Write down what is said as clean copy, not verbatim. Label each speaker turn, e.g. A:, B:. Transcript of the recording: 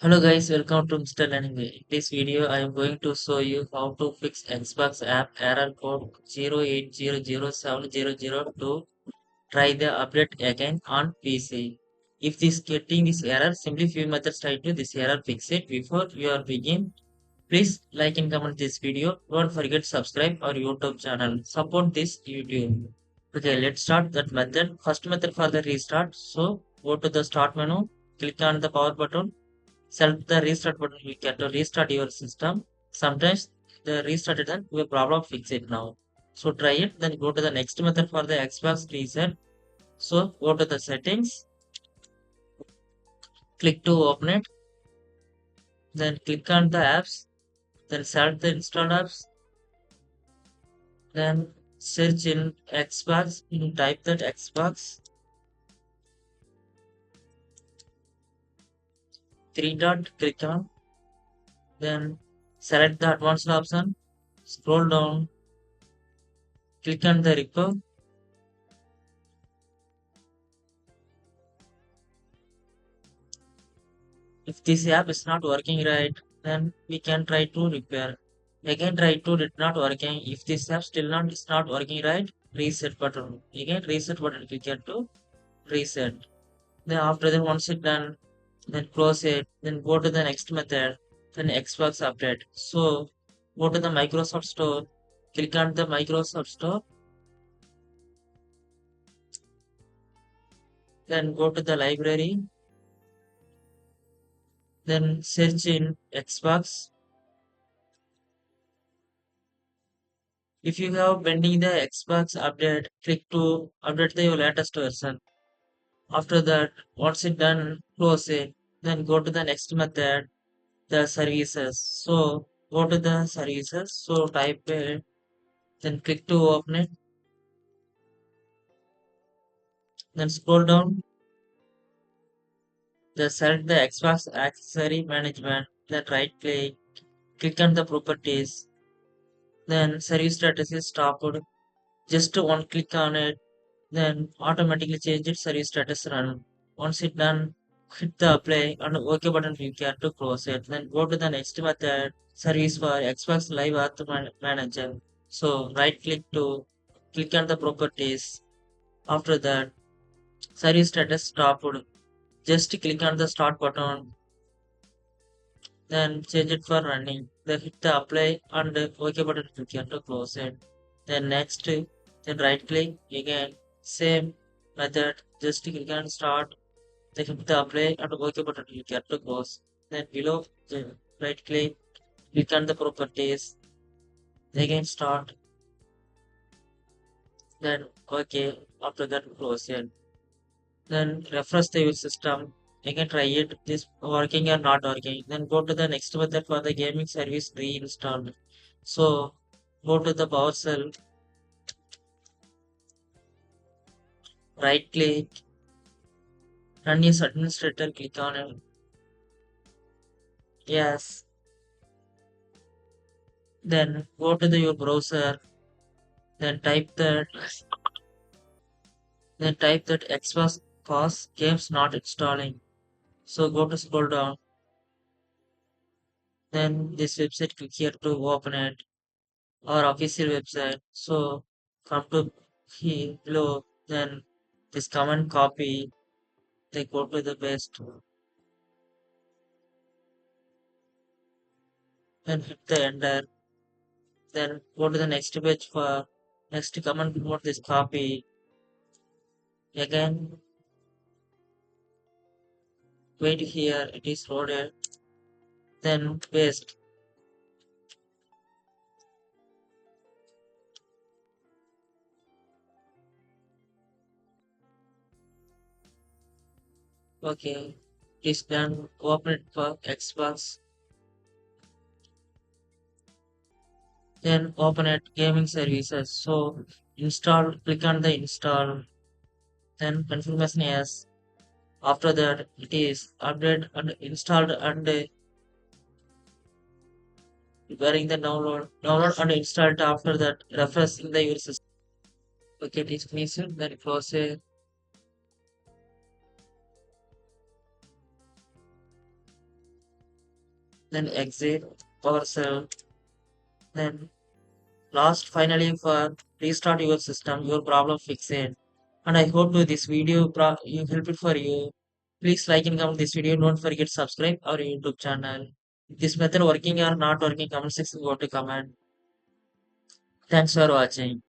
A: Hello guys, welcome to MR.LEARNING. In this video, I am going to show you how to fix Xbox app error code 0x80070002. Try the update again on PC. If this getting this error, simply few methods try to this error fix it. Before you are begin, please like and comment this video. Don't forget subscribe our YouTube channel. Support this YouTube. Okay, let's start that method. First method for the restart. So go to the start menu, click on the power button. Select the restart button we can to restart your system. Sometimes the restart it and your problem fix it now. So try it, then go to the next method for the Xbox reset. So go to the settings, click to open it, then click on the apps, then select the installed apps, then search in Xbox, type that Xbox, three dot click on, then select the advanced option, scroll down, click on the repo. If this app is not working right, then we can try to repair. Again, try to it not working. If this app still not is not working right, reset button. Again, reset button. We get to reset. Then after that, once it done, then close it. Then go to the next method. Then Xbox update. So go to the Microsoft Store. Click on the Microsoft Store. Then go to the library. Then search in Xbox. If you have pending the Xbox update, click to update the your latest version. After that, once it done, close it. Then go to the next method, the services. So go to the services. So type it, then click to open it. Then scroll down. Then select the Xbox accessory management. Then right click, click on the properties. Then service status is stopped. Just one click on it, then automatically change its service status run. Once it done, hit the apply and OK button you can to close it. Then go to the next method, service for Xbox Live Auth Manager. So right click to click on the properties. After that, service status stopped. Just click on the start button, then change it for running. Then hit the apply and OK button you can to close it. Then next, then right click again, same method, just click on start, then hit the apply and OK button you get to close. Then below, the right click on the properties, again start, then OK, after that close it. Then refresh the system, again try it, this working or not working. Then go to the next method for the gaming service reinstalled. So go to the PowerShell, right click, run as administrator, click on it. Yes. Then go to your browser, then type that Xbox pause games not installing. So go to scroll down, then this website click here to open it, or official website. So come to here below, then this command copy, they go to the paste, then hit the enter, then go to the next page for next command put this copy again, wait here, it is loaded, then paste. Okay, is done. Open it for Xbox. Then open it gaming services. So install, click on the install. Then confirmation yes. After that, it is updated and installed and preparing the download and installed. After that, refreshing the your system. Okay, it is finished. Then close it. then exit, power cell, then last finally for restart your system, your problem fix it. And I hope to this video you help it for you. Please like and comment this video. Don't forget subscribe our YouTube channel. If this method working or not working, comment section go to comment. Thanks for watching.